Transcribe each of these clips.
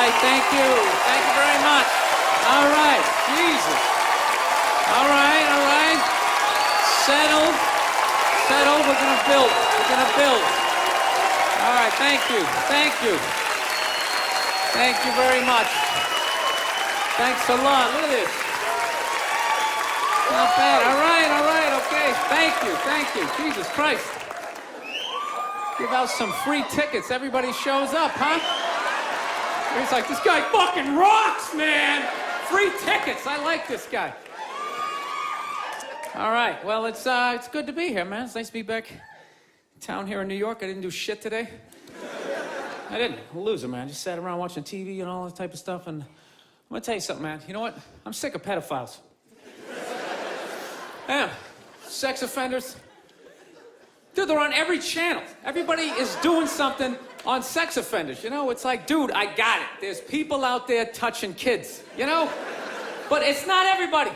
right, thank you. Thank you very much. All right, Jesus. All right. Settled. We're gonna build. All right, thank you. Thank you very much. Thanks a lot. Look at this. Not bad. All right, okay. Thank you. Jesus Christ. Give out some free tickets. Everybody shows up, huh? He's like, this guy fucking rocks, man. Free tickets. I like this guy. All right. Well, it's good to be here, man. It's nice to be back in town here in New York. I didn't do shit today. I didn't. I'm a loser, man. Just sat around watching TV and all that type of stuff. And I'm gonna tell you something, man. You know what? I'm sick of pedophiles. Yeah. Sex offenders. Dude, they're on every channel. Everybody is doing something on sex offenders, you know? It's like, dude, I got it. There's people out there touching kids, you know? But it's not everybody.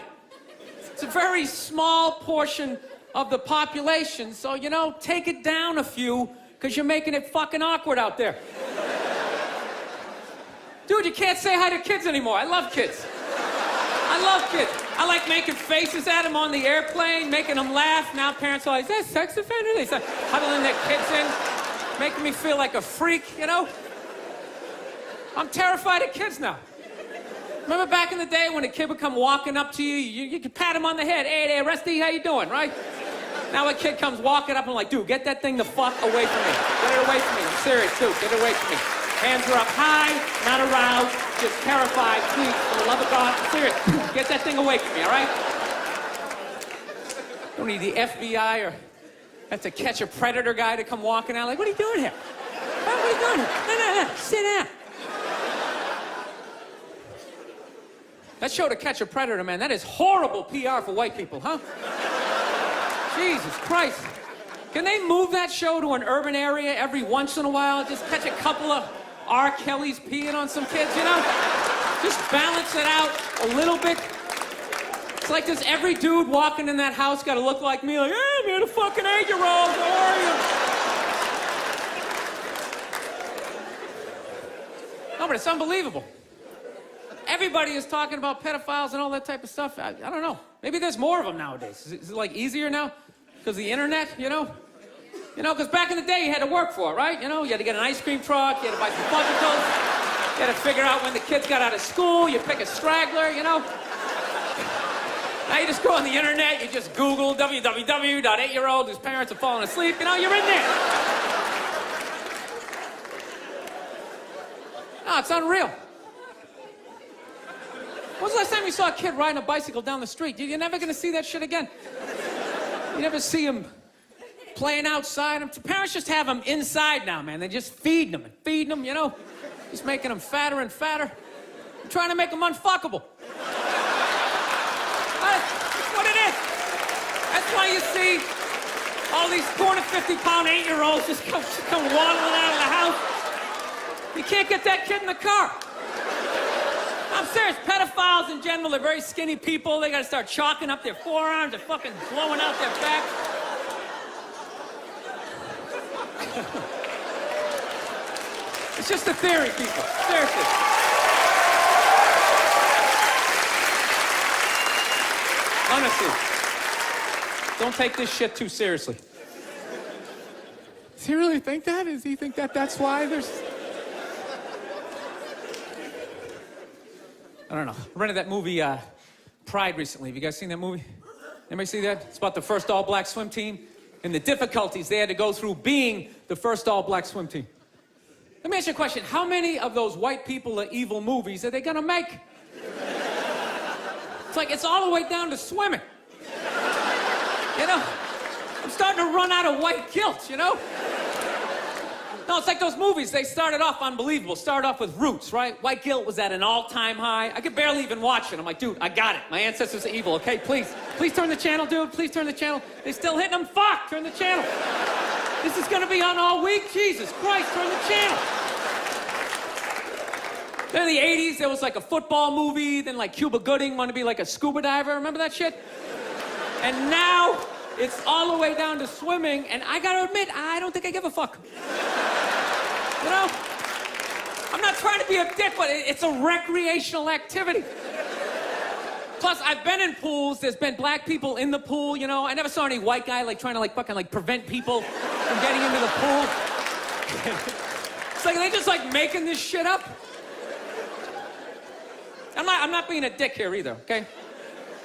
It's a very small portion of the population, so, you know, take it down a few, because you're making it fucking awkward out there. Dude, you can't say hi to kids anymore. I love kids. I like making faces at them on the airplane, making them laugh. Now parents are like, is that a sex offender? They start huddling their kids in, making me feel like a freak, you know? I'm terrified of kids now. Remember back in the day when a kid would come walking up to you, you could pat him on the head. Hey there, Rusty, how you doing, right? Now a kid comes walking up and I'm like, dude, get that thing the fuck away from me. Get it away from me. I'm serious, dude. Get it away from me. Hands are up high, not aroused, just terrified. Please, for the love of God, I'm serious. Get that thing away from me, all right? Don't need the FBI or have to catch a predator guy to come walking out. Like, what are you doing here? What are you doing here? No. Sit down. That show, To Catch a Predator, man, that is horrible PR for white people, huh? Jesus Christ. Can they move that show to an urban area every once in a while? Just catch a couple of R. Kelly's peeing on some kids, you know? Just balance it out a little bit. It's like, does every dude walking in that house got to look like me? Like, hey, man, a fucking 8-year-old, how are you? No, but it's unbelievable. Everybody is talking about pedophiles and all that type of stuff. I don't know. Maybe there's more of them nowadays. Is it like easier now? Because of the internet, you know? You know, because back in the day, you had to work for it, right? You know, you had to get an ice cream truck, you had to buy some Fudgicles, you had to figure out when the kids got out of school, you pick a straggler, you know? Now you just go on the internet, you just Google www.8-year-old whose parents are falling asleep, you know, you're in there. No, it's unreal. When was the last time you saw a kid riding a bicycle down the street? You're never going to see that shit again. You never see him playing outside. Parents just have them inside now, man. They just feed them, you know? Just making them fatter and fatter. I'm trying to make them unfuckable. That's what it is. That's why you see all these 450-pound 8-year-olds just come waddling out of the house. You can't get that kid in the car. I'm serious. Pedophiles in general are very skinny people. They got to start chalking up their forearms. They're fucking blowing out their back. It's just a theory, people. Seriously. Honestly. Don't take this shit too seriously. Does he really think that? Does he think that that's why there's... I don't know. I rented that movie, Pride, recently. Have you guys seen that movie? Anybody see that? It's about the first all-black swim team and the difficulties they had to go through being the first all-black swim team. Let me ask you a question. How many of those white people are evil movies are they gonna make? It's like, it's all the way down to swimming. You know? I'm starting to run out of white guilt, you know? No, it's like those movies. They started off unbelievable. Started off with Roots, right? White guilt was at an all-time high. I could barely even watch it. I'm like, dude, I got it. My ancestors are evil, okay? Please turn the channel, dude. Please turn the channel. They're still hitting them. Fuck, turn the channel. This is gonna be on all week. Jesus Christ, turn the channel. Then in the 80s, there was like a football movie. Then like Cuba Gooding wanted to be like a scuba diver. Remember that shit? And now it's all the way down to swimming. And I gotta admit, I don't think I give a fuck. You know? I'm not trying to be a dick, but it's a recreational activity. Plus, I've been in pools. There's been black people in the pool, you know. I never saw any white guy, like, trying to, like, fucking, like, prevent people from getting into the pool. It's like, are they just, like, making this shit up? I'm not being a dick here either, okay?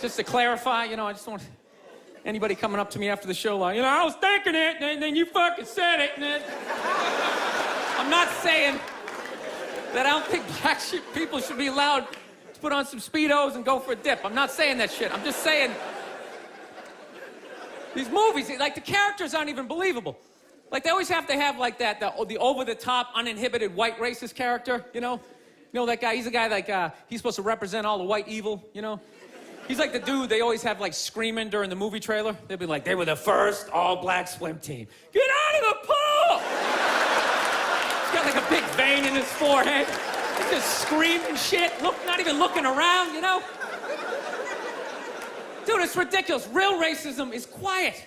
Just to clarify, you know, I just don't want anybody coming up to me after the show like, you know, I was thinking it, and then you fucking said it, and then... I'm not saying that I don't think black people should be allowed to put on some Speedos and go for a dip. I'm not saying that shit. I'm just saying these movies, like, the characters aren't even believable. Like, they always have to have, like, the over-the-top, uninhibited white racist character, you know? You know that guy? He's a guy, like, he's supposed to represent all the white evil, you know? He's like the dude they always have, like, screaming during the movie trailer. They'll be like, they were the first all-black swim team. Get out of the pool! He's got, like, a big vein in his forehead. He's just screaming shit, not even looking around, you know? Dude, it's ridiculous. Real racism is quiet.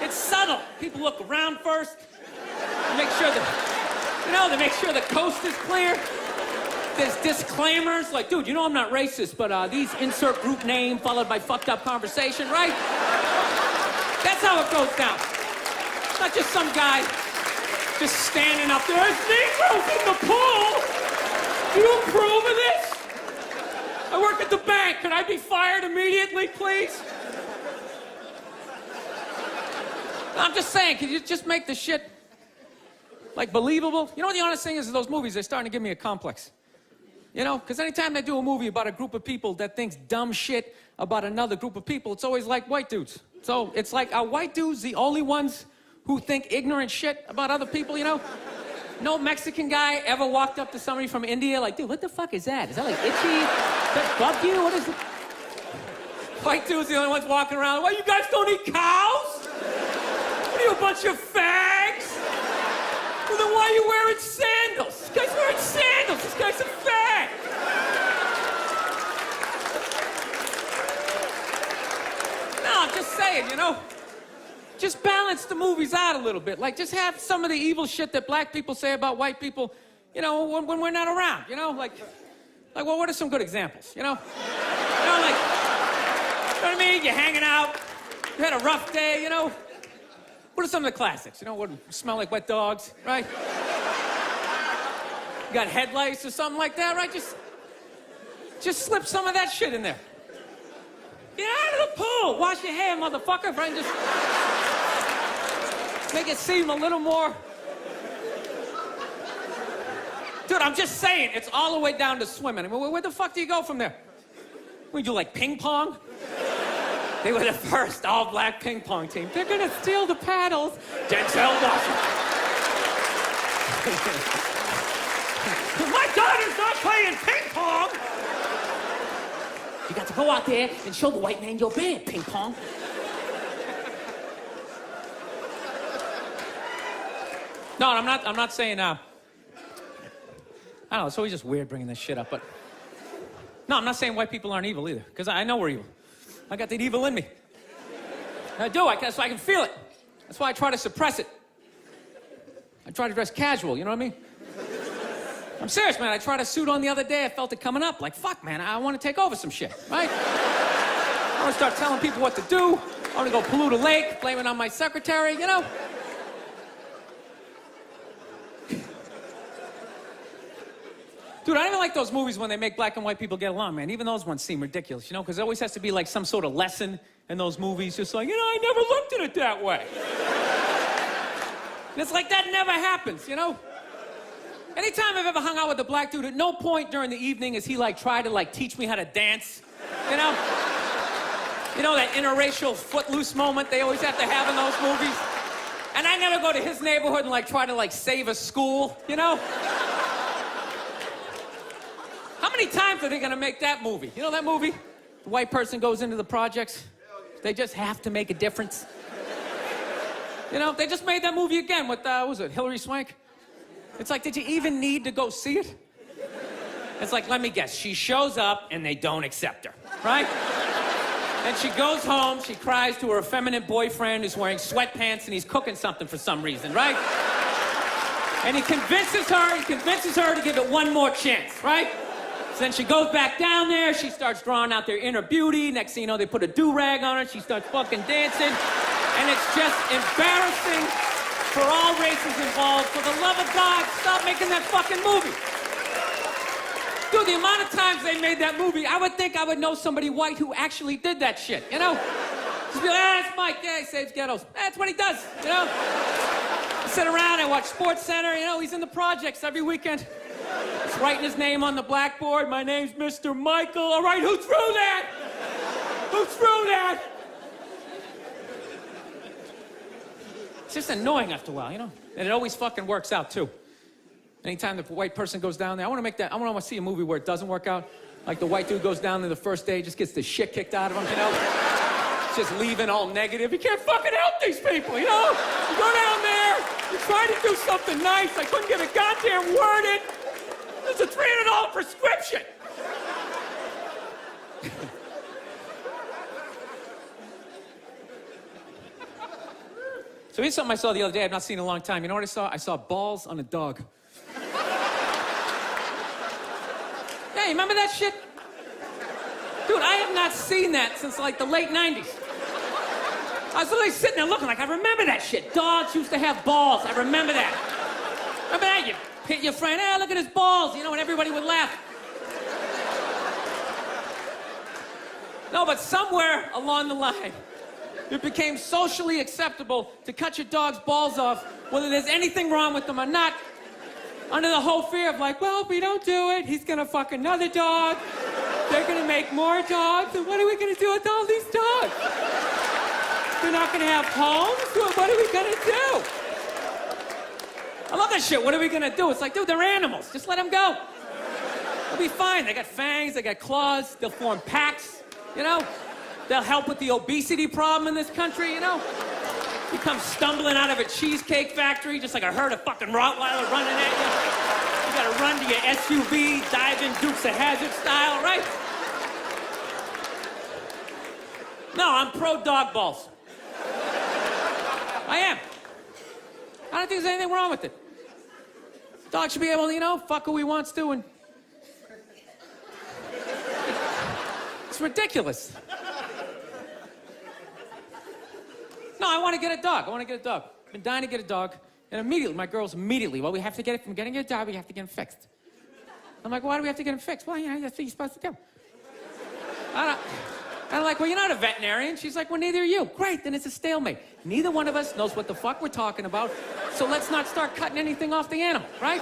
It's subtle. People look around first. They make sure they make sure the coast is clear. There's disclaimers, like, dude, you know I'm not racist, but these insert group name followed by fucked up conversation, right? That's how it goes down. It's not just some guy just standing up there. There's Negroes in the pool! Do you approve of this? I work at the bank. Can I be fired immediately, please? I'm just saying, can you just make the shit, like, believable? You know what the honest thing is, those movies, they're starting to give me a complex. You know, because anytime they do a movie about a group of people that thinks dumb shit about another group of people, it's always like white dudes. So it's like, are white dudes the only ones who think ignorant shit about other people, you know? No Mexican guy ever walked up to somebody from India like, dude, what the fuck is that? Is that like itchy? Does that bug you? What is it? White dudes the only ones walking around, well, you guys don't eat cows? What are you, a bunch of fags? Well, then why are you wearing sandals? This guy's wearing sandals. This guy's a fag. No, I'm just saying, you know, just balance the movies out a little bit. Like, just have some of the evil shit that black people say about white people, you know, when we're not around, you know? Like, well, what are some good examples, you know? You know, like, you know what I mean? You're hanging out, you had a rough day, you know? What are some of the classics? You know, what smell like wet dogs, right? You got headlights or something like that, right? Just slip some of that shit in there. Get out of the pool! Wash your hair, motherfucker, right? Just make it seem a little more... Dude, I'm just saying, it's all the way down to swimming. I mean, where the fuck do you go from there? We do, like, ping pong? They were the first all-black ping pong team. They're gonna steal the paddles. Denzel Washington. My daughter's not playing ping pong! You got to go out there and show the white man you're bad, ping pong. No, I'm not saying, I don't know, it's always just weird bringing this shit up, but... No, I'm not saying white people aren't evil either, because I know we're evil. I got that evil in me. I do, that's why I can feel it. That's why I try to suppress it. I try to dress casual, you know what I mean? I'm serious, man. I tried a suit on the other day. I felt it coming up. Like, fuck, man, I want to take over some shit, right? I want to start telling people what to do. I want to go pollute a lake, blame it on my secretary, you know? Dude, I don't even like those movies when they make black and white people get along, man. Even those ones seem ridiculous, you know? Because there always has to be, like, some sort of lesson in those movies. Just like, you know, I never looked at it that way. And it's like, that never happens, you know? Anytime I've ever hung out with a black dude, at no point during the evening has he, like, tried to, like, teach me how to dance, you know? You know, that interracial footloose moment they always have to have in those movies? And I never go to his neighborhood and, like, try to, like, save a school, you know? How many times are they gonna make that movie? You know that movie? The white person goes into the projects. They just have to make a difference. You know, they just made that movie again with, what was it, Hillary Swank? It's like, did you even need to go see it? It's like, let me guess, she shows up and they don't accept her, right? And she goes home, she cries to her effeminate boyfriend who's wearing sweatpants and he's cooking something for some reason, right? And he convinces her to give it one more chance, right? So then she goes back down there, she starts drawing out their inner beauty. Next thing you know, they put a do-rag on her, she starts fucking dancing. And it's just embarrassing for all races involved. For the love of God, stop making that fucking movie. Dude, the amount of times they made that movie, I would think I would know somebody white who actually did that shit, you know? Just be like, that's Mike, yeah, he saves ghettos. That's what he does, you know? I sit around, I watch Sports Center, you know, he's in the projects every weekend. He's writing his name on the blackboard. My name's Mr. Michael. All right, who threw that? Who threw that? It's just annoying after a while, you know? And it always fucking works out, too. Anytime the white person goes down there, I want to see a movie where it doesn't work out. Like the white dude goes down there the first day, just gets the shit kicked out of him, you know? Just leaving all negative. You can't fucking help these people, you know? You go down there, you try to do something nice. I couldn't get a goddamn word in. There's a $300 prescription. So here's something I saw the other day I've not seen in a long time. You know what I saw? I saw balls on a dog. Yeah, you remember that shit? Dude, I have not seen that since like the late 90s. I was literally sitting there looking like, I remember that shit. Dogs used to have balls. I remember that. Remember that? You hit your friend, hey, look at his balls, you know, and everybody would laugh. No, but somewhere along the line, it became socially acceptable to cut your dog's balls off, whether there's anything wrong with them or not, under the whole fear of like, well, if we don't do it, he's gonna fuck another dog. They're gonna make more dogs, and what are we gonna do with all these dogs? They're not gonna have homes? What are we gonna do? I love that shit. What are we gonna do? It's like, dude, they're animals. Just let them go. They'll be fine. They got fangs, they got claws, they'll form packs, you know? They'll help with the obesity problem in this country, you know? You come stumbling out of a cheesecake factory just like a herd of fucking Rottweiler running at you. You gotta run to your SUV, dive in Dukes of Hazzard style, right? No, I'm pro dog balls. I am. I don't think there's anything wrong with it. Dog should be able to, you know, fuck who he wants to, and it's ridiculous. No, I want to get a dog. I've been dying to get a dog. And immediately, my girls well, we have to get it from getting a dog, we have to get him fixed. I'm like, why do we have to get him fixed? Well, you know, that's what you're supposed to do. I'm like, well, you're not a veterinarian. She's like, well, neither are you. Great, then it's a stalemate. Neither one of us knows what the fuck we're talking about, so let's not start cutting anything off the animal, right?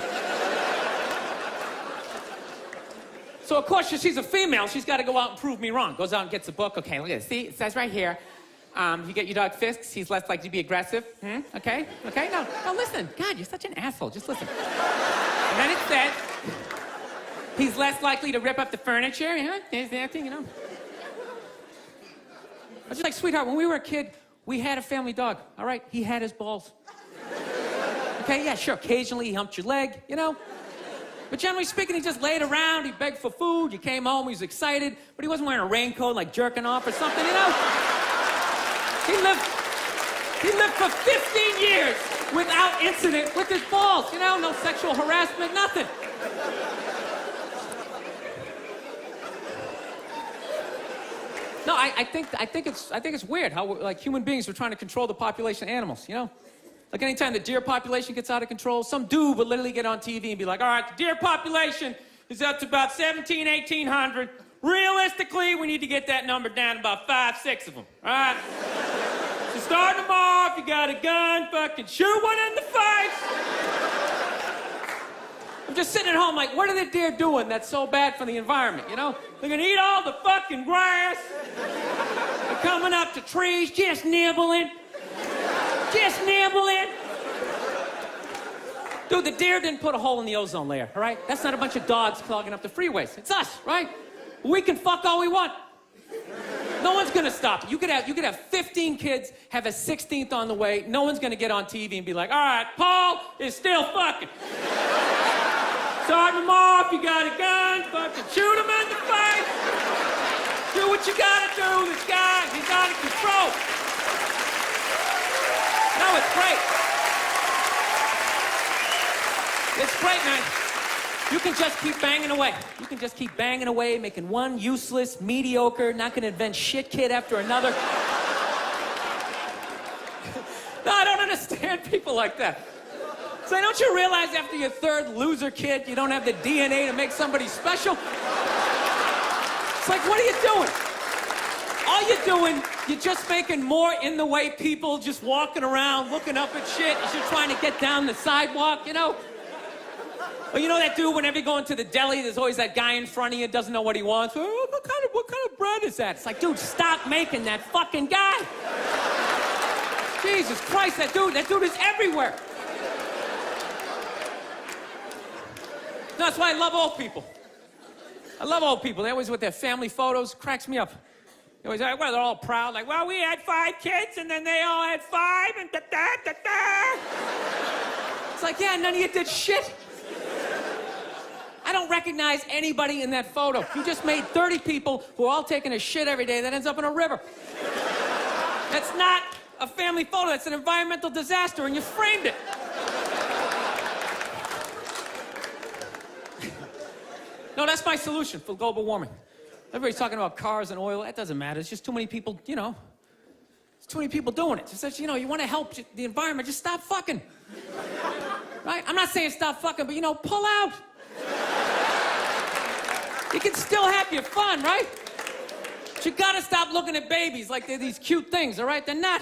So, of course, she's a female. She's got to go out and prove me wrong. Goes out and gets a book. Okay, look at this. See, it says right here, you get your dog fixed, he's less likely to be aggressive. Okay? No, listen. God, you're such an asshole. Just listen. And then it says, he's less likely to rip up the furniture. Yeah, there's that thing, you know. I was just like, sweetheart, when we were a kid, we had a family dog, all right? He had his balls. Okay, yeah, sure. Occasionally, he humped your leg, you know? But generally speaking, he just laid around, he begged for food, you came home, he was excited, but he wasn't wearing a raincoat, like jerking off or something, you know? He lived for 15 years without incident with his balls, you know? No sexual harassment, nothing. No, I think it's weird how like human beings are trying to control the population of animals, you know? Like anytime the deer population gets out of control, some dude would literally get on TV and be like, all right, the deer population is up to about 1,800. Realistically, we need to get that number down to about 5, 6 of them, all right? So start them off, you got a gun, fucking shoot one in the face. I'm just sitting at home like, what are the deer doing that's so bad for the environment, you know? They're gonna eat all the fucking grass. They're coming up to trees, just nibbling. Just nibbling. Dude, the deer didn't put a hole in the ozone layer, all right? That's not a bunch of dogs clogging up the freeways. It's us, right? We can fuck all we want. No one's gonna stop it. You could have 15 kids, have a 16th on the way. No one's gonna get on TV and be like, all right, Paul is still fucking. Start them off, you got a gun, fucking shoot him in the face. Do what you gotta do, this guy, he's out of control. No, it's great. It's great, man. You can just keep banging away. You can just keep banging away, making one useless, mediocre, not gonna invent shit kid after another. No, I don't understand people like that. So don't you realize after your third loser kid, you don't have the DNA to make somebody special? It's like, what are you doing? All you're doing, you're just making more in the way people just walking around, looking up at shit as you're trying to get down the sidewalk, you know? Or you know that dude, whenever you go into the deli, there's always that guy in front of you, doesn't know what he wants. Oh, what kind of bread is that? It's like, dude, stop making that fucking guy. Jesus Christ, that dude is everywhere. No, that's why I love old people. I love old people. They always with their family photos, cracks me up. They always, well, they're all proud, like, well, we had 5 kids, and then they all had 5, and da-da-da-da. It's like, yeah, none of you did shit. I don't recognize anybody in that photo. You just made 30 people who are all taking a shit every day that ends up in a river. That's not a family photo. That's an environmental disaster, and you framed it. No, that's my solution for global warming. Everybody's talking about cars and oil. That doesn't matter. It's just too many people, you know. There's too many people doing it. Just that, you know, you want to help the environment, just stop fucking. Right? I'm not saying stop fucking, but, you know, pull out. You can still have your fun, right? But you gotta stop looking at babies like they're these cute things, all right? They're not.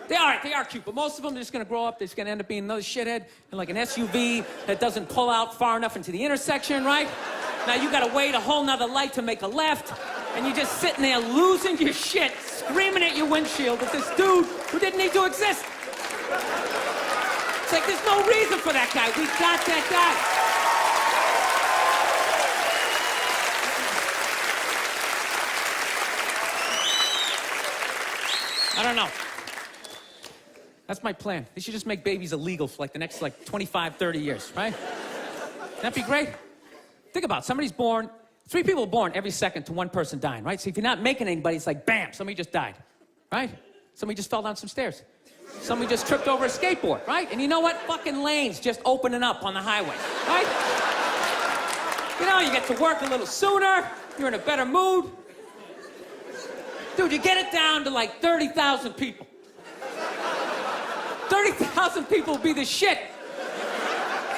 They are cute, but most of them are just gonna grow up, they're just gonna end up being another shithead in like an SUV that doesn't pull out far enough into the intersection, right? Now you gotta wait a whole nother light to make a left, and you're just sitting there losing your shit, screaming at your windshield at this dude who didn't need to exist. It's like, there's no reason for that guy. We got that guy. I don't know. That's my plan. They should just make babies illegal for like the next 25, 30 years, right? That'd be great. Think about it. Somebody's born, 3 people are born every second to 1 person dying, right? So if you're not making anybody, it's like, bam, somebody just died, right? Somebody just fell down some stairs. Somebody just tripped over a skateboard, right? And you know what? Fucking lanes just opening up on the highway, right? You know, you get to work a little sooner, you're in a better mood. Dude, you get it down to like 30,000 people. 30,000 people will be the shit.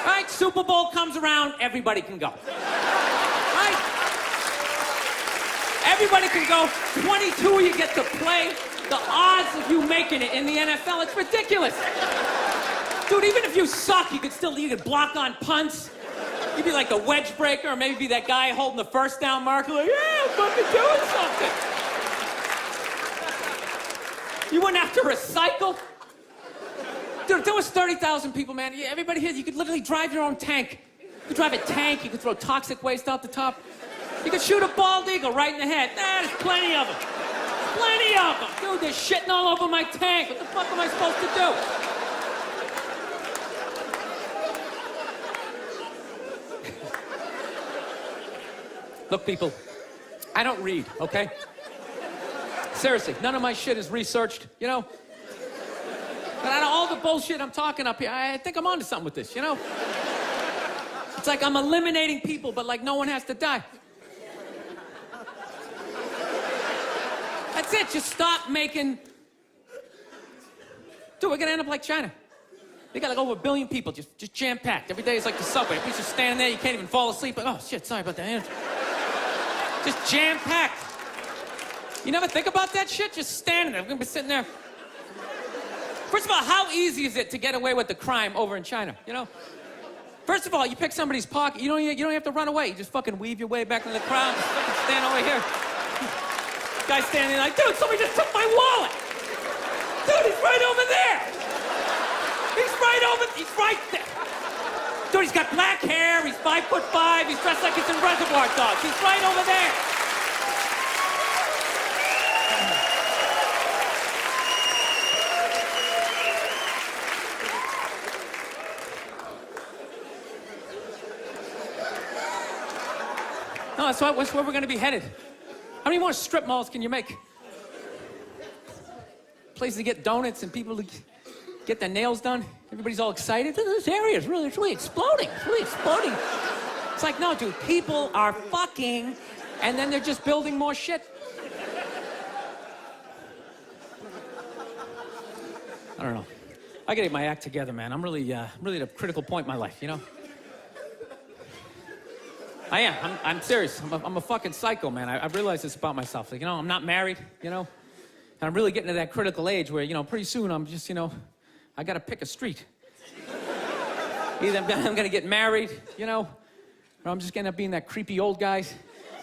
Right? Super Bowl comes around, everybody can go. Right? Everybody can go. 22 you get to play. The odds of you making it in the NFL, it's ridiculous. Dude, even if you suck, you could block on punts. You'd be like the wedge breaker, or maybe be that guy holding the first down marker, like, yeah, I'm fucking doing something. You wouldn't have to recycle. Dude, if there was 30,000 people, man, everybody here, you could literally drive your own tank. You could drive a tank, you could throw toxic waste out the top. You could shoot a bald eagle right in the head. Nah, there's plenty of them. Plenty of them. Dude, they're shitting all over my tank. What the fuck am I supposed to do? Look, people, I don't read, okay? Seriously, none of my shit is researched, you know? But out of all the bullshit I'm talking up here, I think I'm onto something with this, you know? It's like I'm eliminating people, but like no one has to die. That's it, just stop making... Dude, we're gonna end up like China. They got like over 1 billion people, just jam-packed. Every day is like the subway. People just standing there, you can't even fall asleep. Like, oh, shit, sorry about that. Just jam-packed. You never think about that shit? Just standing there. We're gonna be sitting there. First of all, how easy is it to get away with the crime over in China, you know? First of all, you pick somebody's pocket, you don't have to run away. You just fucking weave your way back into the crowd, just fucking stand over here. Guy standing there like, dude, somebody just took my wallet. Dude, he's right over there. He's right there. Dude, he's got black hair, he's 5'5", he's dressed like he's in Reservoir Dogs. He's right over there. No, that's where we're going to be headed. How many more strip malls can you make? Places to get donuts and people to get their nails done. Everybody's all excited. This area is really, it's really exploding. It's really exploding. It's like, no, dude, people are fucking, and then they're just building more shit. I don't know. I gotta get my act together, man. I'm really at a critical point in my life, you know? I am. I'm serious. I'm a fucking psycho, man. I realize this about myself. Like, you know, I'm not married, you know? And I'm really getting to that critical age where, you know, pretty soon I'm just, you know, I gotta pick a street. Either I'm gonna get married, you know, or I'm just gonna end up being that creepy old guy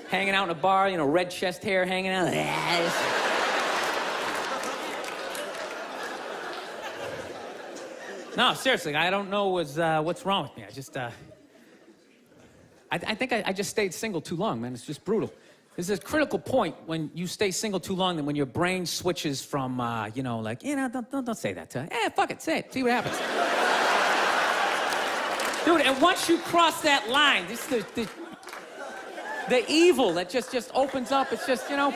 hanging out in a bar, you know, red chest hair hanging out. No, seriously, I don't know what's wrong with me. I just, I think I just stayed single too long, man. It's just brutal. There's this critical point when you stay single too long, and when your brain switches from, you know, like, you know, don't say that to her. Fuck it, say it, see what happens. Dude, and once you cross that line, this the evil that just opens up. It's just, you know.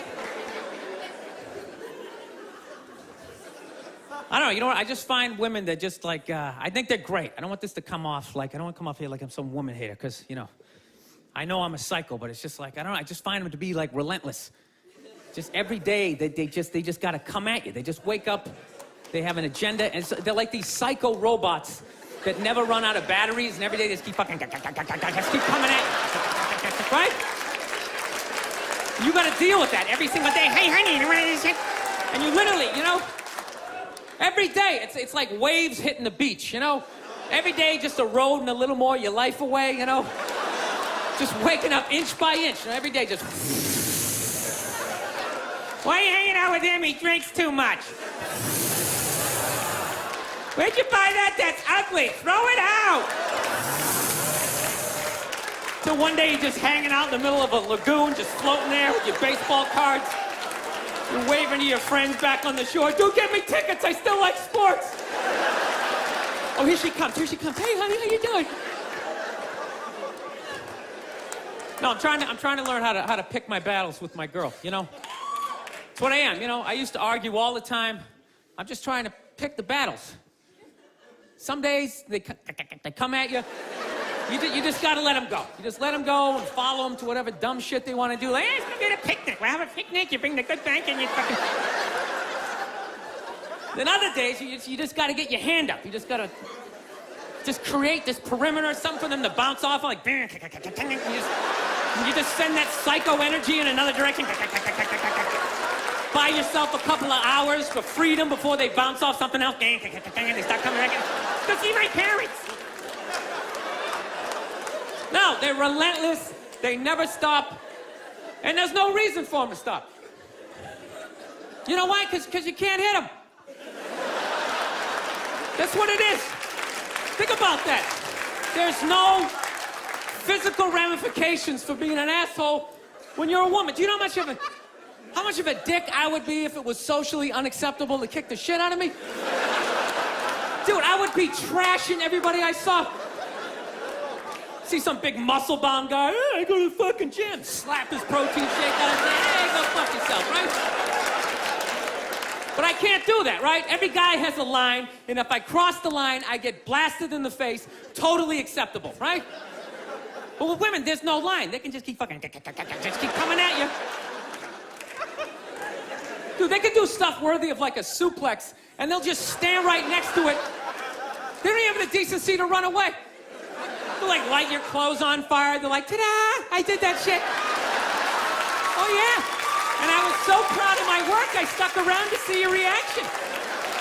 I don't know, you know what? I just find women that just like, I think they're great. I don't want this to come off like, I don't want to come off here like I'm some woman hater, because, you know, I know I'm a psycho, but it's just like, I don't know, I just find them to be like relentless. Just every day, they just got to come at you. They just wake up, they have an agenda, and so they're like these psycho robots that never run out of batteries, and every day they just keep fucking, just keep coming at you. Right? You got to deal with that every single day. Hey, honey, you want this shit? And you literally, you know, every day, it's like waves hitting the beach, you know? Every day, just eroding a little more your life away, you know? Just waking up inch by inch, you know? Every day, just... Why are you hanging out with him? He drinks too much. Where'd you buy that? That's ugly. Throw it out. So one day, you're just hanging out in the middle of a lagoon, just floating there with your baseball cards. You're waving to your friends back on the shore. Dude, get me tickets. I still like sports. Oh, here she comes. Here she comes. Hey, honey, how you doing? No, I'm trying to learn how to pick my battles with my girl, you know? It's what I am, you know? I used to argue all the time. I'm just trying to pick the battles. Some days, they come at you. You just gotta let them go. You just let them go and follow them to whatever dumb shit they want to do. Like, hey, let's go get a picnic. We'll have a picnic. You bring the good bank and you fucking... Then other days, you just gotta get your hand up. You just gotta just create this perimeter, something for them to bounce off, like... You just send that psycho energy in another direction. Buy yourself a couple of hours for freedom before they bounce off something else. They start coming back in. Go see my parents. No, they're relentless, they never stop, and there's no reason for them to stop. You know why? Because you can't hit them. That's what it is. Think about that. There's no physical ramifications for being an asshole when you're a woman. Do you know how much of a dick I would be if it was socially unacceptable to kick the shit out of me? Dude, I would be trashing everybody I saw. See some big muscle-bound guy, hey, I go to the fucking gym, slap his protein shake out and say, hey, go fuck yourself, right? But I can't do that, right? Every guy has a line, and if I cross the line, I get blasted in the face, totally acceptable, right? But with women, there's no line. They can just keep fucking, just keep coming at you. Dude, they can do stuff worthy of like a suplex, and they'll just stand right next to it. They don't even have the decency to run away. They'll like light your clothes on fire. They're like, ta-da, I did that shit. Oh yeah. And I was so proud of my work, I stuck around to see your reaction.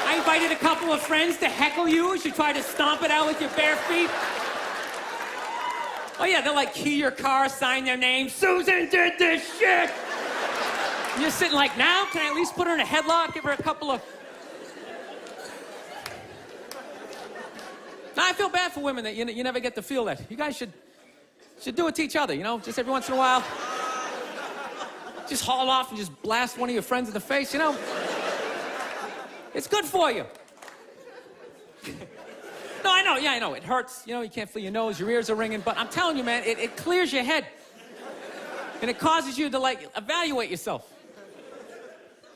I invited a couple of friends to heckle you as you try to stomp it out with your bare feet. Oh yeah, they'll like key your car, sign their name, Susan did this shit. And you're sitting like, now, can I at least put her in a headlock, give her a couple of... Now, I feel bad for women that you never get to feel that. You guys should do it to each other, you know? Just every once in a while. Just haul off and just blast one of your friends in the face, you know? It's good for you. No, I know, yeah, I know. It hurts, you know, you can't feel your nose, your ears are ringing, but I'm telling you, man, it clears your head. And it causes you to, like, evaluate yourself.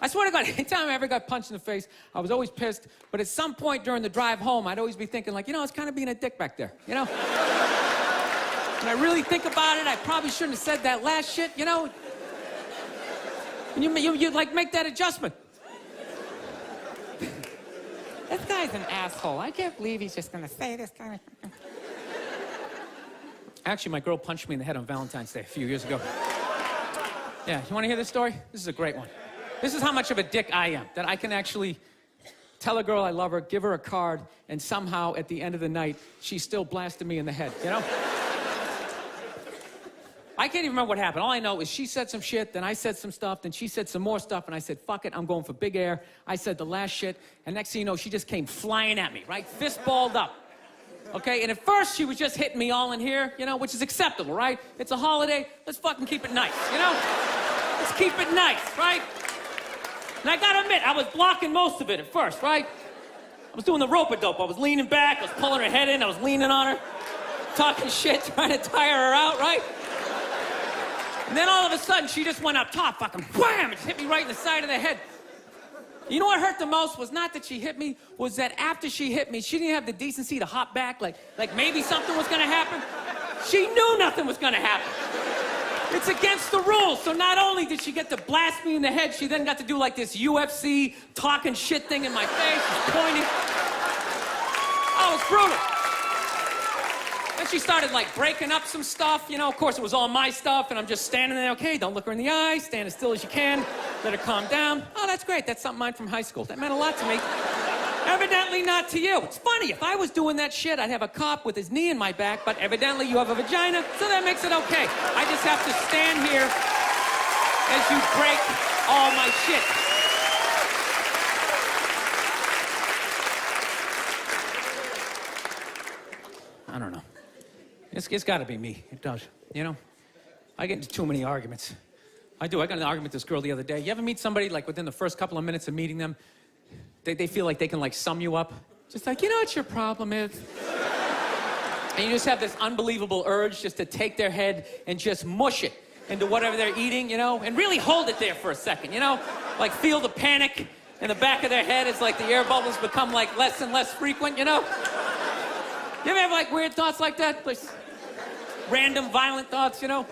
I swear to God, anytime I ever got punched in the face, I was always pissed. But at some point during the drive home, I'd always be thinking, like, you know, I was kind of being a dick back there, you know? When I really think about it, I probably shouldn't have said that last shit, you know? And you like, make that adjustment. This guy's an asshole. I can't believe he's just gonna say this kind of... Actually, my girl punched me in the head on Valentine's Day a few years ago. Yeah, you wanna hear this story? This is a great one. This is how much of a dick I am, that I can actually tell a girl I love her, give her a card, and somehow at the end of the night, she still blasted me in the head, you know? I can't even remember what happened. All I know is she said some shit, then I said some stuff, then she said some more stuff, and I said, fuck it, I'm going for big air. I said the last shit, and next thing you know, she just came flying at me, right? Fist balled up. Okay, and at first she was just hitting me all in here, you know, which is acceptable, right? It's a holiday, let's fucking keep it nice, you know? Let's keep it nice, right? And I gotta admit, I was blocking most of it at first, right? I was doing the rope-a-dope. I was leaning back, I was pulling her head in, I was leaning on her, talking shit, trying to tire her out, right? And then all of a sudden, she just went up top, fucking wham, and just hit me right in the side of the head. You know what hurt the most was not that she hit me, was that after she hit me, she didn't have the decency to hop back, like maybe something was gonna happen. She knew nothing was gonna happen. It's against the rules. So not only did she get to blast me in the head, she then got to do like this UFC talking shit thing in my face, just pointing. Oh, it's brutal. Then she started like breaking up some stuff, you know, of course it was all my stuff, and I'm just standing there, okay, don't look her in the eye, stand as still as you can, let her calm down. Oh, that's great, that's something mine from high school. That meant a lot to me. Evidently not to you. It's funny, if I was doing that shit, I'd have a cop with his knee in my back, but evidently you have a vagina, so that makes it okay. I just have to stand here as you break all my shit. I don't know. It's gotta be me. It does. You know? I get into too many arguments. I do. I got in an argument with this girl the other day. You ever meet somebody, like, within the first couple of minutes of meeting them, they feel like they can, like, sum you up? Just like, you know what your problem is? And you just have this unbelievable urge just to take their head and just mush it into whatever they're eating, you know? And really hold it there for a second, you know? Like, feel the panic in the back of their head as, like, the air bubbles become, like, less and less frequent, you know? You ever have, like, weird thoughts like that? Like, random, violent thoughts, you know?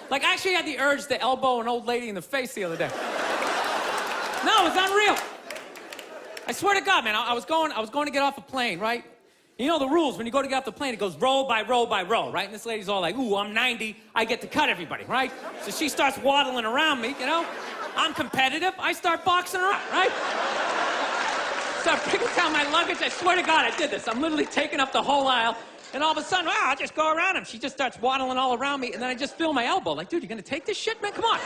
Like, I actually had the urge to elbow an old lady in the face the other day. No, it was unreal. I swear to God, man, I was going to get off a plane, right? You know the rules. When you go to get off the plane, it goes row by row by row, right? And this lady's all like, ooh, I'm 90. I get to cut everybody, right? So she starts waddling around me, you know? I'm competitive. I start boxing her up, right? Start picking down my luggage. I swear to God, I did this. I'm literally taking up the whole aisle. And all of a sudden, wow, I just go around him. She just starts waddling all around me, and then I just feel my elbow. Like, dude, you gonna take this shit, man? Come on.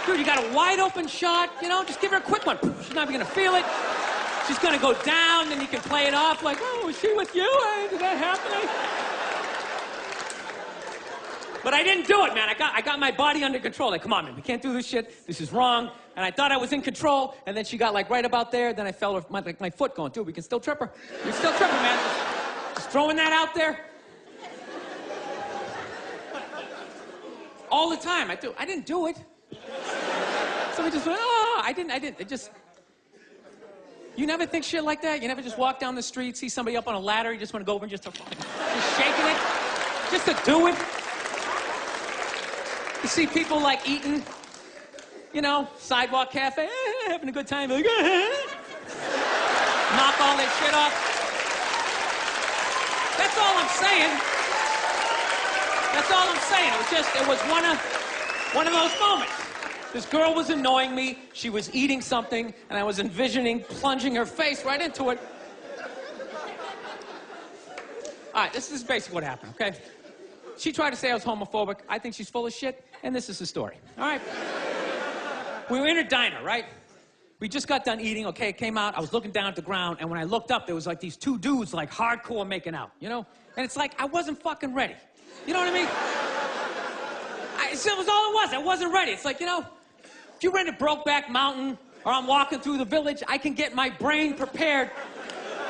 Dude, you got a wide open shot, you know? Just give her a quick one. She's not even gonna feel it. She's gonna go down, then you can play it off like, oh, was she with you? Did that happen? But I didn't do it, man. I got my body under control. Like, come on, man, we can't do this shit. This is wrong. And I thought I was in control, and then she got, like, right about there. Then I fell with my foot going, dude, we can still trip her. We can still trip her, man. Just throwing that out there. All the time. I didn't do it. Somebody just went, oh, I didn't. It just... You never think shit like that? You never just walk down the street, see somebody up on a ladder, you just want to go over and just shaking it? Just to do it? You see people, like, eating, you know, sidewalk cafe, having a good time, like, knock all that shit off. That's all I'm saying. That's all I'm saying. It was one of those moments. This girl was annoying me. She was eating something, and I was envisioning plunging her face right into it. All right, this is basically what happened, okay? She tried to say I was homophobic. I think she's full of shit, and this is the story, all right? We were in a diner, right? We just got done eating, okay, it came out. I was looking down at the ground, and when I looked up, there was like these two dudes, like, hardcore making out, you know? And it's like, I wasn't fucking ready. You know what I mean? It was all it was. I wasn't ready. It's like, you know, if you rent a Brokeback Mountain, or I'm walking through the village, I can get my brain prepared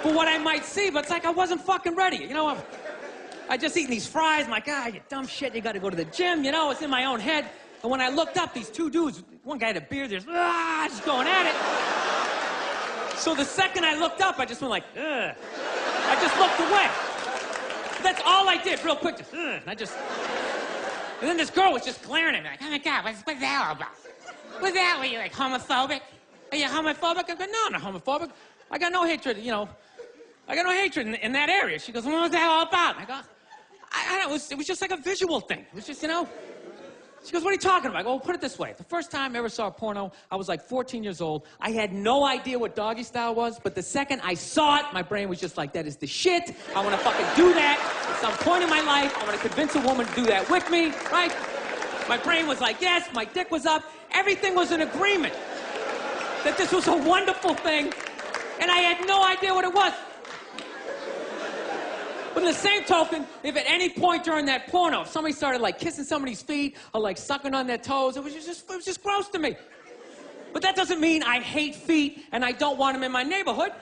for what I might see, but it's like I wasn't fucking ready. You know, I just eating these fries. I'm like, ah, you dumb shit, you gotta go to the gym, you know, it's in my own head. And when I looked up, these two dudes, one guy had a beard, just going at it. So the second I looked up, I just went like, ugh. I just looked away. That's all I did, real quick, just, ugh. And then this girl was just glaring at me, like, oh my God, what's that all about? What's that? Were you like homophobic? Are you homophobic? I go, no, I'm not homophobic. I got no hatred, you know. I got no hatred in that area. She goes, well, what's that all about? And I go, I don't know, it was just like a visual thing. It was just, you know. She goes, what are you talking about? I go, well, put it this way. The first time I ever saw a porno, I was like 14 years old. I had no idea what doggy style was, but the second I saw it, my brain was just like, that is the shit. I want to fucking do that at some point in my life. I want to convince a woman to do that with me, right? My brain was like, yes. My dick was up. Everything was in agreement that this was a wonderful thing, and I had no idea what it was. But in the same token, if at any point during that porno, if somebody started like kissing somebody's feet or like sucking on their toes, it was just gross to me. But that doesn't mean I hate feet and I don't want them in my neighborhood.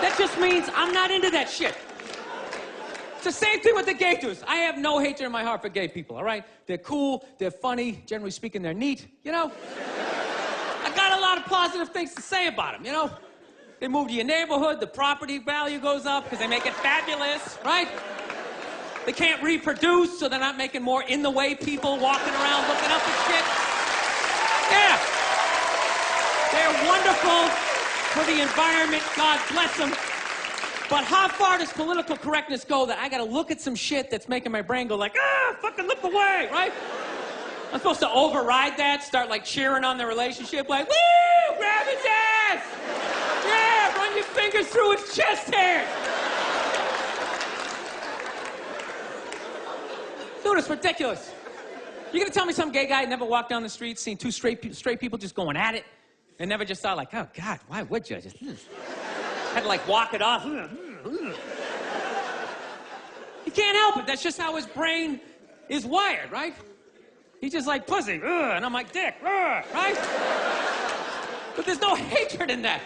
That just means I'm not into that shit. It's the same thing with the gay dudes. I have no hatred in my heart for gay people, all right? They're cool, they're funny, generally speaking, they're neat, you know? I got a lot of positive things to say about them, you know? They move to your neighborhood, the property value goes up because they make it fabulous, right? They can't reproduce, so they're not making more in-the-way people walking around looking up at shit. Yeah. They're wonderful for the environment, God bless them. But how far does political correctness go that I gotta look at some shit that's making my brain go like, fucking look away, right? I'm supposed to override that, start like cheering on the relationship, like, woo, grab its ass! Yeah, run your fingers through its chest hairs! Dude, it's ridiculous. You gonna tell me some gay guy never walked down the street, seen two straight people just going at it, and never just thought like, oh God, why would you? Just had to like walk it off. He can't help it. That's just how his brain is wired, right? He's just like pussy, and I'm like dick, right? But there's no hatred in that.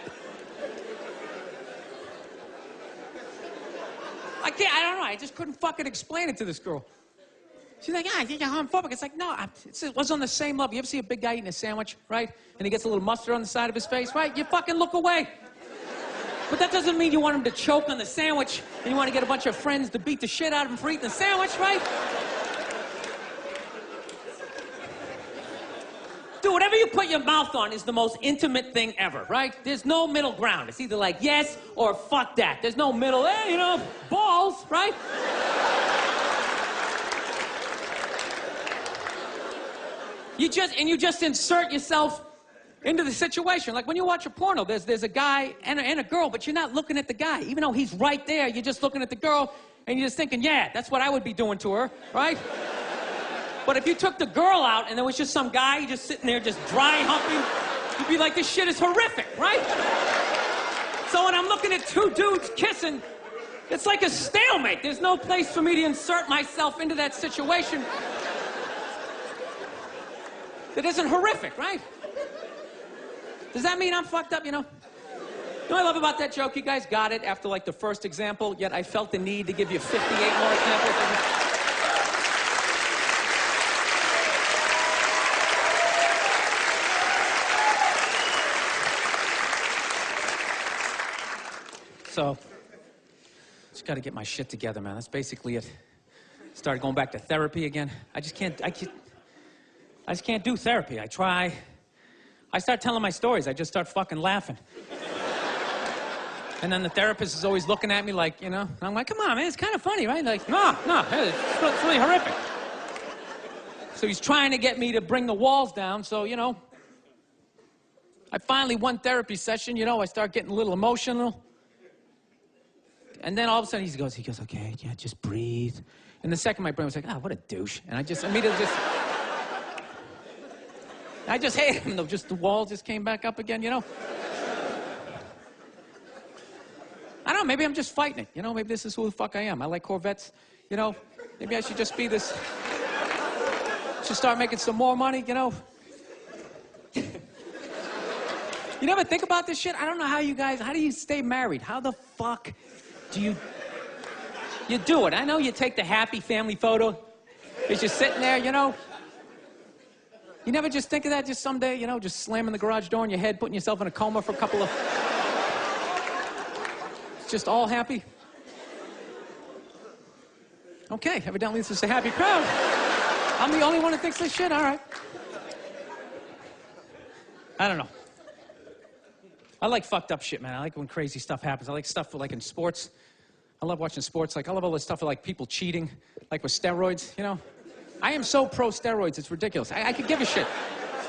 I don't know, I just couldn't fucking explain it to this girl. She's like, I think you're homophobic. It's like, no, it was on the same level. You ever see a big guy eating a sandwich, right? And he gets a little mustard on the side of his face, right? You fucking look away. But that doesn't mean you want him to choke on the sandwich and you want to get a bunch of friends to beat the shit out of him for eating the sandwich, right? Dude, whatever you put your mouth on is the most intimate thing ever, right? There's no middle ground. It's either like yes or fuck that. There's no middle, you know, balls, right? You just insert yourself into the situation. Like when you watch a porno, there's a guy and a girl, but you're not looking at the guy. Even though he's right there, you're just looking at the girl and you're just thinking, yeah, that's what I would be doing to her, right? But if you took the girl out and there was just some guy just sitting there just dry humping, you'd be like, this shit is horrific, right? So when I'm looking at two dudes kissing, it's like a stalemate. There's no place for me to insert myself into that situation that isn't horrific, right? Does that mean I'm fucked up, you know? You know what I love about that joke? You guys got it after like the first example, yet I felt the need to give you 58 more examples. So, just got to get my shit together, man. That's basically it. Started going back to therapy again. I just can't do therapy. I try. I start telling my stories. I just start fucking laughing. And then the therapist is always looking at me like, you know, and I'm like, come on, man, it's kind of funny, right? Like, no, it's really horrific. So he's trying to get me to bring the walls down, so, you know, I finally, one therapy session, you know, I start getting a little emotional. And then all of a sudden he goes, okay, yeah, just breathe. And the second my brain was like, what a douche. And I just immediately I just hated him though, just the wall just came back up again, you know? I don't know, maybe I'm just fighting it, you know? Maybe this is who the fuck I am. I like Corvettes, you know? Maybe I should just be this, should start making some more money, you know? You never think about this shit? I don't know how you guys, how do you stay married? How the fuck do you do it? I know you take the happy family photo. It's just sitting there, you know? You never just think of that just someday, you know, just slamming the garage door in your head, putting yourself in a coma for a couple of... Just all happy? Okay, evidently this is a happy crowd. I'm the only one who thinks this shit? All right. I don't know. I like fucked up shit, man. I like when crazy stuff happens. I like stuff like in sports. I love watching sports. Like, I love all this stuff with, like, people cheating, like with steroids, you know? I am so pro steroids, it's ridiculous. I could give a shit.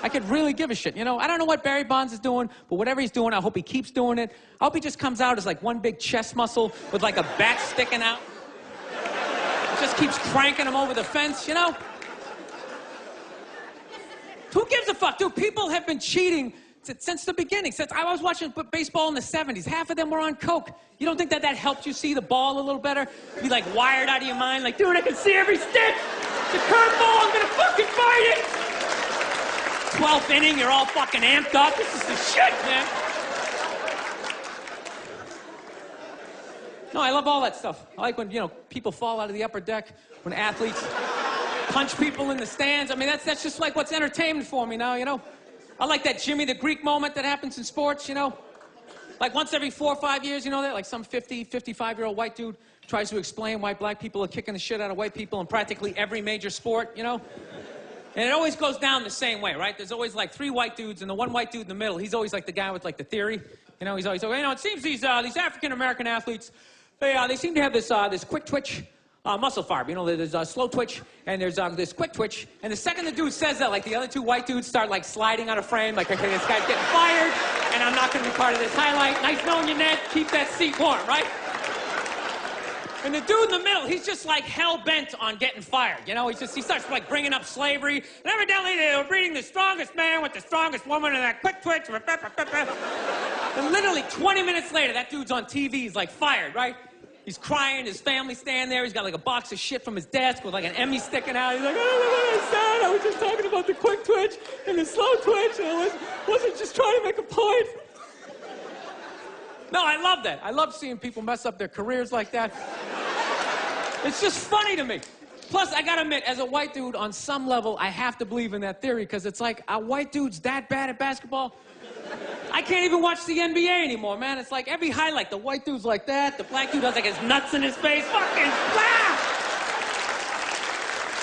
I could really give a shit, you know? I don't know what Barry Bonds is doing, but whatever he's doing, I hope he keeps doing it. I hope he just comes out as, like, one big chest muscle with, like, a bat sticking out. Just keeps cranking him over the fence, you know? Who gives a fuck? Dude, people have been cheating since the beginning. Since I was watching baseball in the 70s, half of them were on coke. You don't think that helped you see the ball a little better? Be like wired out of your mind, like, dude, I can see every stitch. The curveball, I'm gonna fucking fight it. 12th inning, you're all fucking amped up. This is the shit, man. No, I love all that stuff. I like when, you know, people fall out of the upper deck, when athletes punch people in the stands. I mean, that's just like what's entertainment for me now, you know? I like that Jimmy the Greek moment that happens in sports, you know? Like once every 4 or 5 years, you know that? Like some 50, 55-year-old white dude tries to explain why black people are kicking the shit out of white people in practically every major sport, you know? And it always goes down the same way, right? There's always like 3 white dudes, and the one white dude in the middle, he's always like the guy with like the theory. You know, he's always, you know, it seems these African-American athletes, they seem to have this quick twitch muscle fiber. You know, there's a slow twitch, and there's this quick twitch. And the second the dude says that, like, the other 2 white dudes start, like, sliding out of frame. Like, okay, this guy's getting fired, and I'm not going to be part of this highlight. Nice knowing you, Ned. Keep that seat warm, right? And the dude in the middle, he's just, like, hell-bent on getting fired. You know, he starts, like, bringing up slavery. And evidently, they were breeding the strongest man with the strongest woman and that quick twitch. And literally 20 minutes later, that dude's on TV. He's, like, fired, right? He's crying, his family's standing there, he's got like a box of shit from his desk with like an Emmy sticking out. He's like, oh, I'm sad, I was just talking about the quick twitch and the slow twitch, and I wasn't just trying to make a point. No, I love that. I love seeing people mess up their careers like that. It's just funny to me. Plus, I gotta admit, as a white dude, on some level, I have to believe in that theory, because it's like, are white dudes that bad at basketball? I can't even watch the NBA anymore, man. It's like every highlight, the white dude's like that, the black dude has like his nuts in his face. Fucking laugh!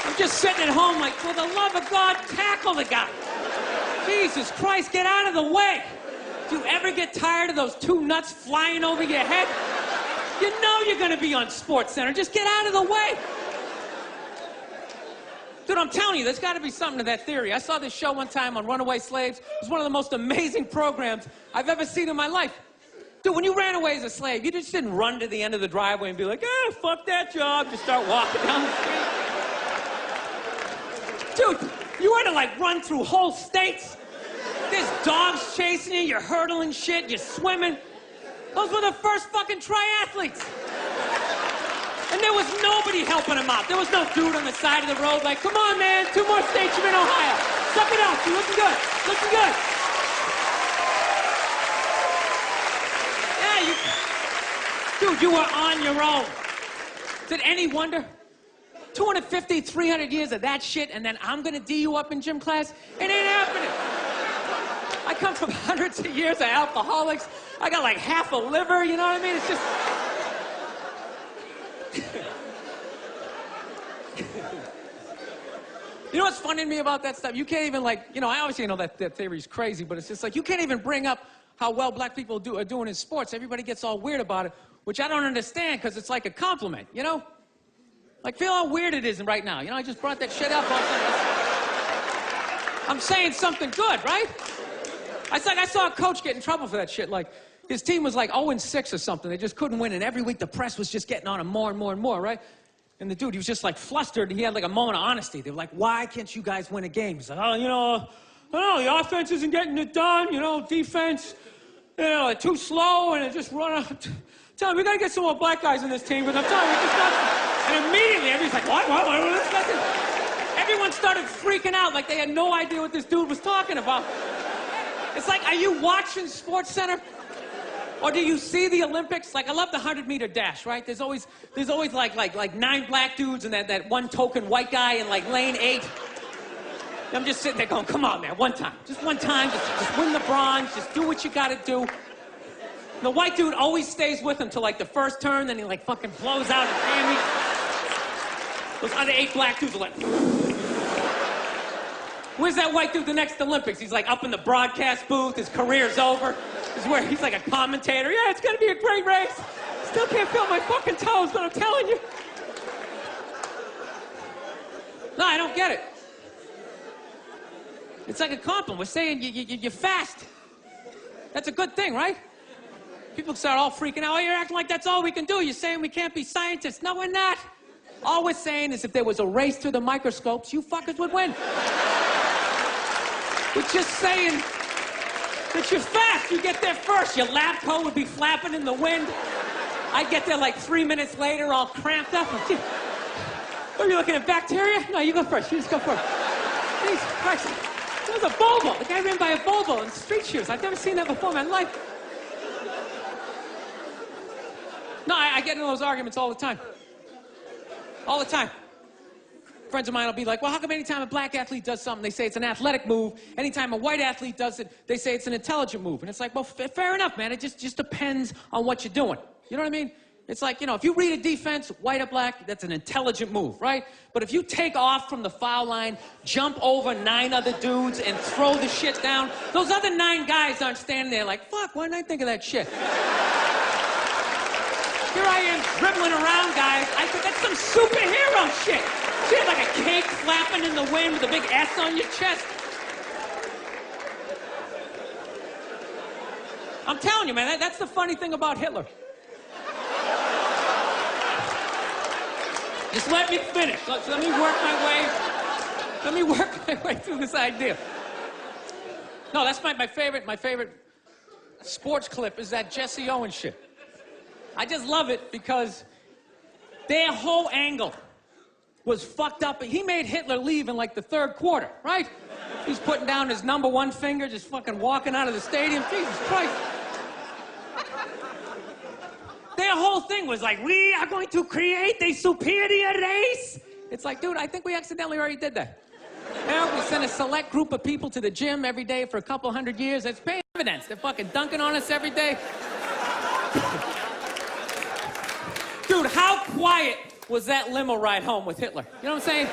I'm just sitting at home like, for the love of God, tackle the guy. Jesus Christ, get out of the way. Do you ever get tired of those 2 nuts flying over your head? You know you're gonna be on SportsCenter. Just get out of the way. Dude, I'm telling you, there's got to be something to that theory. I saw this show one time on runaway slaves. It was one of the most amazing programs I've ever seen in my life. Dude, when you ran away as a slave, you just didn't run to the end of the driveway and be like, fuck that job. Just start walking down the street. Dude, you had to, like, run through whole states. There's dogs chasing you, you're hurdling shit, you're swimming. Those were the first fucking triathletes. And there was nobody helping him out. There was no dude on the side of the road like, come on, man, 2 more states, you're in Ohio. Suck it up, you're looking good, looking good. Yeah, dude, you were on your own. Is it any wonder? 250, 300 years of that shit, and then I'm gonna D you up in gym class? It ain't happening. I come from hundreds of years of alcoholics. I got like half a liver, you know what I mean? It's just... You know what's funny to me about that stuff? You can't even, like, you know, I obviously know that theory's crazy, but it's just like, you can't even bring up how well black people are doing in sports. Everybody gets all weird about it, which I don't understand, because it's like a compliment, you know? Like, feel how weird it is right now. You know, I just brought that shit up. I'm saying something good, right? It's like I saw a coach get in trouble for that shit. Like, his team was like 0-6 or something. They just couldn't win, and every week the press was just getting on him more and more and more, right? And the dude, he was just like flustered, and he had like a moment of honesty. They were like, why can't you guys win a game? He's like, oh, you know, I don't know, the offense isn't getting it done, you know, defense, you know, they're too slow, and they just run out. Tell him, we gotta get some more black guys in this team, but I'm telling you, it's not. And immediately, everybody's like, what? Everyone started freaking out like they had no idea what this dude was talking about. It's like, are you watching SportsCenter? Or do you see the Olympics? Like, I love the 100-meter dash, right? There's always like 9 black dudes and that one token white guy in like lane 8. I'm just sitting there going, come on, man, one time. Just one time, just win the bronze, just do what you gotta do. The white dude always stays with him till like the first turn, then he like fucking blows out his hammy. Those other 8 black dudes are like, where's that white dude the next Olympics? He's like up in the broadcast booth, his career's over. He's like a commentator. Yeah, it's gonna be a great race. Still can't feel my fucking toes, but I'm telling you. No, I don't get it. It's like a compliment. We're saying you're fast. That's a good thing, right? People start all freaking out. Oh, you're acting like that's all we can do. You're saying we can't be scientists. No, we're not. All we're saying is if there was a race through the microscopes, you fuckers would win. We're just saying that you're fast. You get there first. Your lab coat would be flapping in the wind. I'd get there like 3 minutes later, all cramped up. Are you looking at bacteria? No, you go first. You just go first. Jesus Christ. It was a Volvo. The guy ran by a Volvo in street shoes. I've never seen that before in my life. No, I get into those arguments all the time. All the time. Friends of mine will be like, well, how come anytime a black athlete does something, they say it's an athletic move? Anytime a white athlete does it, they say it's an intelligent move. And it's like, well, fair enough, man. It just depends on what you're doing. You know what I mean? It's like, you know, if you read a defense, white or black, that's an intelligent move, right? But if you take off from the foul line, jump over 9 other dudes, and throw the shit down, those other 9 guys aren't standing there like, fuck, why didn't I think of that shit? Here I am dribbling around, guys. I said, that's some superhero shit. You have like a cake flapping in the wind with a big S on your chest. I'm telling you, man, that's the funny thing about Hitler. Just let me finish. Let me work my way through this idea. No, that's my favorite sports clip is that Jesse Owens shit. I just love it because their whole angle was fucked up. He made Hitler leave in like the 3rd quarter, right? He's putting down his number 1 finger, just fucking walking out of the stadium. Jesus Christ. Their whole thing was like, we are going to create a superior race. It's like, dude, I think we accidentally already did that. You know, we sent a select group of people to the gym every day for a couple hundred years. It's paying dividends. They're fucking dunking on us every day. Dude, how quiet was that limo ride home with Hitler? You know what I'm saying?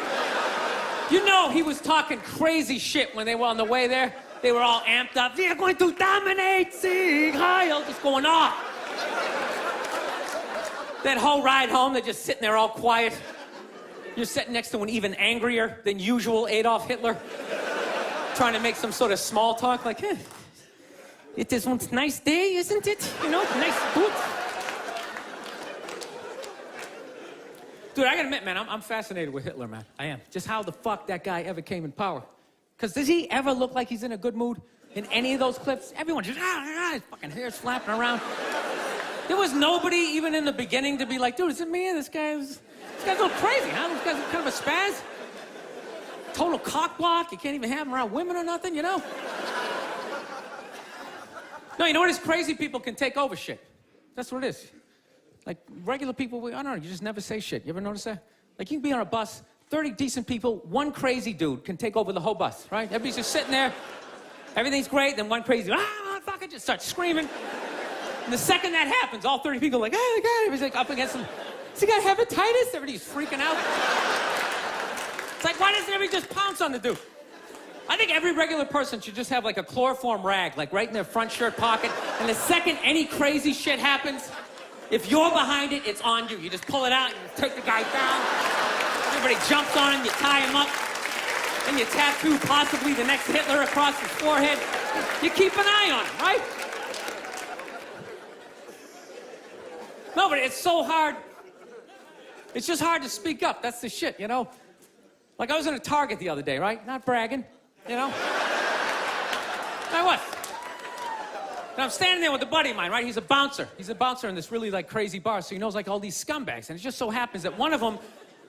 You know he was talking crazy shit when they were on the way there. They were all amped up. We are going to dominate, Sieg Heil, just going off. That whole ride home, they're just sitting there all quiet. You're sitting next to an even angrier than usual Adolf Hitler, trying to make some sort of small talk, like, hey, it is one nice day, isn't it? You know, nice boot. Dude, I gotta admit, man, I'm fascinated with Hitler, man. I am. Just how the fuck that guy ever came in power. Because does he ever look like he's in a good mood in any of those clips? Everyone just, his fucking hair's flapping around. There was nobody even in the beginning to be like, dude, is it me? This guy's a little crazy, huh? This guy's kind of a spaz. Total cockblock. You can't even have him around women or nothing, you know? No, you know what is crazy? People can take over shit. That's what it is. Like, regular people, I don't know, you just never say shit. You ever notice that? Like, you can be on a bus, 30 decent people, one crazy dude can take over the whole bus, right? Everybody's just sitting there, everything's great, then one crazy, fucking just starts screaming. And the second that happens, all 30 people are like, oh my God, everybody's like up against him. Has he got hepatitis? Everybody's freaking out. It's like, why doesn't everybody just pounce on the dude? I think every regular person should just have like a chloroform rag, like right in their front shirt pocket, and the second any crazy shit happens, if you're behind it, it's on you. You just pull it out, and you take the guy down. Everybody jumps on him, you tie him up. Then you tattoo possibly the next Hitler across his forehead. You keep an eye on him, right? No, but it's so hard. It's just hard to speak up. That's the shit, you know? Like I was in a Target the other day, right? Not bragging, you know? I was. And I'm standing there with a buddy of mine, right? He's a bouncer. He's a bouncer in this really, like, crazy bar, so he knows, like, all these scumbags. And it just so happens that one of them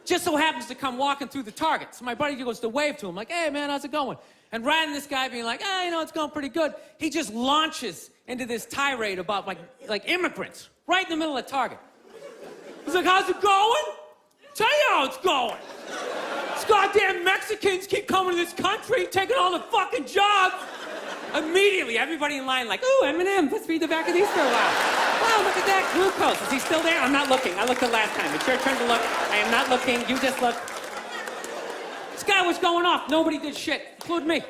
just so happens to come walking through the Target. So my buddy goes to wave to him, like, hey, man, how's it going? And rather than this guy being like, you know, it's going pretty good, he just launches into this tirade about, like immigrants right in the middle of Target. He's like, how's it going? Tell you how it's going. These goddamn Mexicans keep coming to this country, taking all the fucking jobs. Immediately, everybody in line like, ooh, M&M, let's read the back of these for a while. Wow, look at that, glucose. Is he still there? I'm not looking. I looked the last time. It's your turn to look. I am not looking. You just look. This guy was going off. Nobody did shit, including me.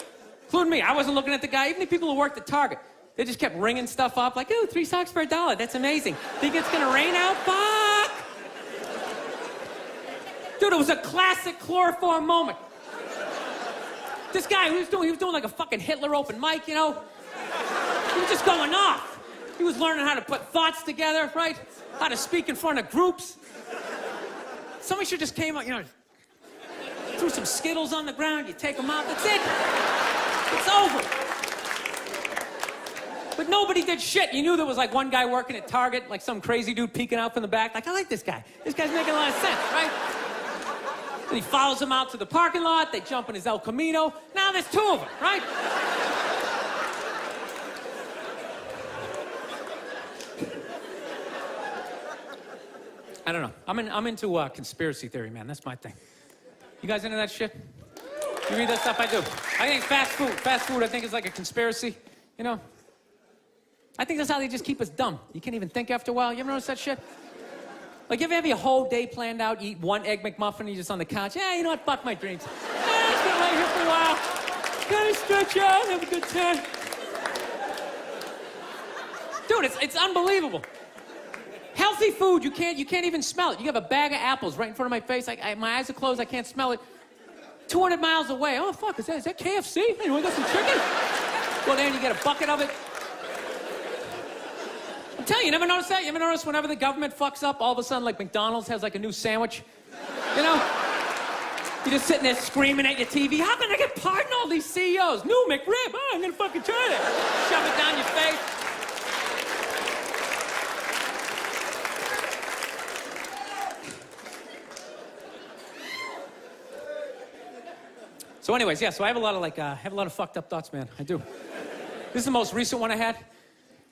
Including me. I wasn't looking at the guy. Even the people who worked at Target. They just kept ringing stuff up like, ooh, 3 socks for $1. That's amazing. Think it's gonna rain out? Fuck! Dude, it was a classic chloroform moment. This guy, he was doing like a fucking Hitler open mic, you know? He was just going off. He was learning how to put thoughts together, right? How to speak in front of groups. Somebody should just came out, you know, threw some Skittles on the ground, you take them out, that's it. It's over. But nobody did shit. You knew there was like one guy working at Target, like some crazy dude peeking out from the back. Like, I like this guy. This guy's making a lot of sense, right? And he follows him out to the parking lot. They jump in his El Camino. Now there's 2 of them, right? I don't know. I'm into conspiracy theory, man. That's my thing. You guys into that shit? You read that stuff? I do. I think fast food, I think is like a conspiracy, you know? I think that's how they just keep us dumb. You can't even think after a while. You ever notice that shit? Like, you ever have your whole day planned out, you eat 1 Egg McMuffin, and you're just on the couch? Yeah, you know what? Fuck my dreams. I'm just gonna lay here for a while. Kind of stretch out, have a good time. Dude, it's unbelievable. Healthy food, you can't even smell it. You have a bag of apples right in front of my face. My eyes are closed, I can't smell it. 200 miles away. Oh, fuck, is that KFC? Hey, you want to get some chicken? Go there and you get a bucket of it. I'm telling you, never notice that? You ever notice whenever the government fucks up, all of a sudden, like, McDonald's has, like, a new sandwich? You know? You're just sitting there screaming at your TV. How can I get pardoned all these CEOs? New McRib. Oh, I'm gonna fucking try that. Shove it down your face. So anyways, yeah, so I have a lot of fucked up thoughts, man. I do. This is the most recent one I had.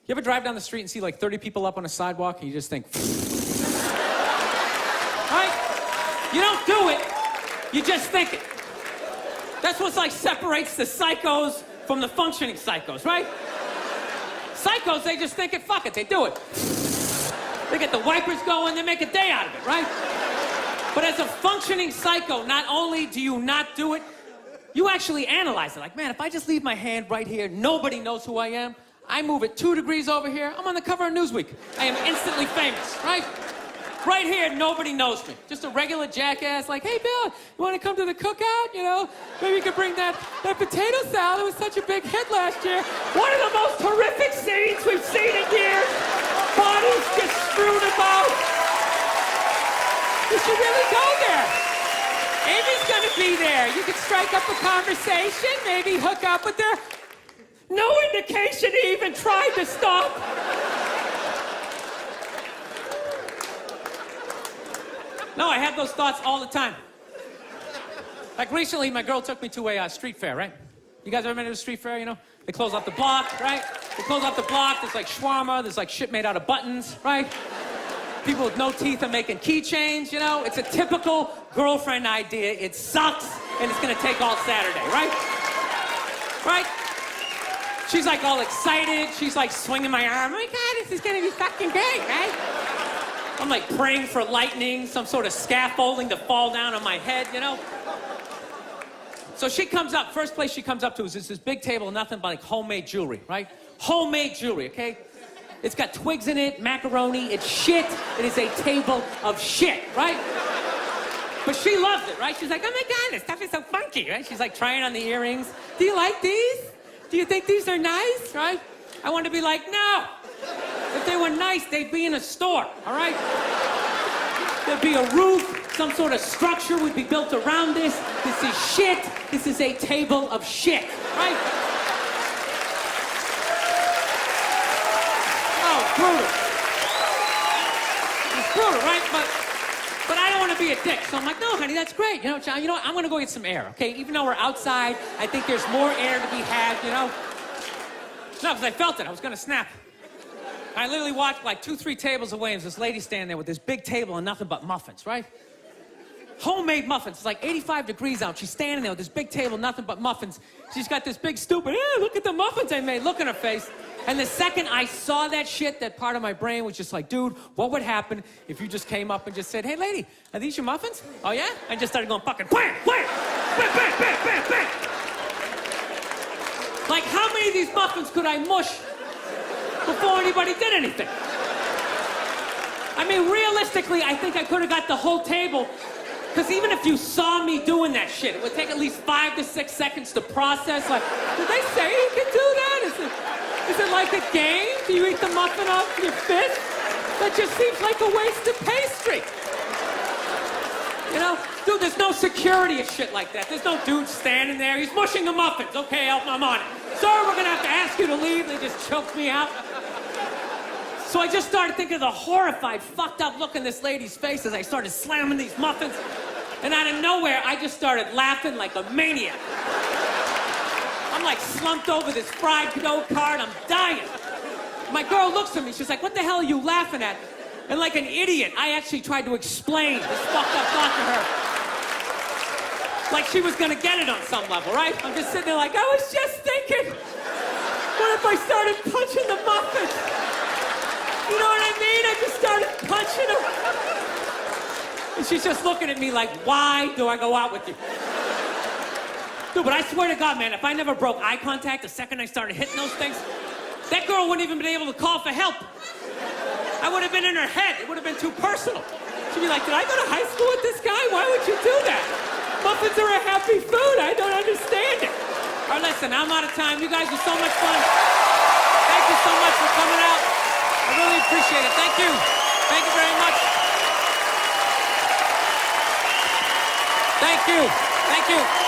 You ever drive down the street and see like 30 people up on a sidewalk and you just think, right? You don't do it, you just think it. That's what like separates the psychos from the functioning psychos, right? Psychos, they just think it, fuck it, they do it. They get the wipers going, they make a day out of it, right? But as a functioning psycho, not only do you not do it, you actually analyze it. Like, man, if I just leave my hand right here, nobody knows who I am. I move it 2 degrees over here, I'm on the cover of Newsweek. I am instantly famous, right? Right here, nobody knows me. Just a regular jackass like, hey, Bill, you want to come to the cookout? You know, maybe you could bring that potato salad. It was such a big hit last year. One of the most horrific scenes we've seen in years. Bodies just strewn about. You should really go there. Amy's gonna be there. You could strike up a conversation, maybe hook up with her. No indication he even tried to stop. No, I have those thoughts all the time. Like recently, my girl took me to a street fair, right? You guys ever been to a street fair, you know? They close off the block, right? They close off the block, there's like shawarma, there's like shit made out of buttons, right? People with no teeth are making keychains, you know? It's a typical girlfriend idea. It sucks, and it's gonna take all Saturday, right? Right? She's like all excited. She's like swinging my arm. Oh my God, this is gonna be fucking great, right? I'm like praying for lightning, some sort of scaffolding to fall down on my head, you know? So she comes up, first place she comes up to is this big table, nothing but like homemade jewelry, right? Homemade jewelry, okay? It's got twigs in it, macaroni, it's shit. It is a table of shit, right? But she loves it, right? She's like, oh my God, this stuff is so funky, right? She's like trying on the earrings. Do you like these? Do you think these are nice, right? I want to be like, no. If they were nice, they'd be in a store, all right? There'd be a roof, some sort of structure would be built around this. This is shit. This is a table of shit, right? Oh, brutal. It's brutal, right? But I don't want to be a dick. So I'm like, no, honey, that's great. You know, John, you know what? I'm going to go get some air, okay? Even though we're outside, I think there's more air to be had, you know? No, because I felt it. I was going to snap. I literally walked like 2-3 tables away, and there's this lady standing there with this big table and nothing but muffins, right? homemade muffins. It's like 85 degrees out. She's standing there with this big table, nothing but muffins. She's got this big stupid, look at the muffins I made. Look in her face. And the second I saw that shit, that part of my brain was just like, dude, what would happen if you just came up and just said, hey, lady, are these your muffins? Oh, yeah? I just started going fucking wham, wham, bam, bam, bam, bam, bam. Like, how many of these muffins could I mush before anybody did anything? I mean, realistically, I think I could have got the whole table, because even if you saw me doing that shit, it would take at least 5 to 6 seconds to process. Like, did they say you could do that? Is it like a game? Do you eat the muffin off your fist? That just seems like a waste of pastry. You know? Dude, there's no security and shit like that. There's no dude standing there. He's mushing the muffins. Okay, I'm on it. Sir, we're gonna have to ask you to leave. They just choked me out. So I just started thinking of the horrified, fucked up look in this lady's face as I started slamming these muffins. And out of nowhere, I just started laughing like a maniac. I'm like slumped over this fried dough cart. I'm dying. My girl looks at me. She's like, what the hell are you laughing at? And like an idiot, I actually tried to explain this fucked up thought to her. Like she was gonna get it on some level, right? I'm just sitting there like, I was just thinking, what if I started punching the muffins? You know what I mean? I just started punching them. And she's just looking at me like, why do I go out with you? Dude, but I swear to God, man, if I never broke eye contact the second I started hitting those things, that girl wouldn't even been able to call for help. I would have been in her head. It would have been too personal. She'd be like, did I go to high school with this guy? Why would you do that? Muffins are a happy food. I don't understand it. All right, listen, I'm out of time. You guys are so much fun. Thank you so much for coming out. I really appreciate it. Thank you. Thank you very much. Thank you. Thank you.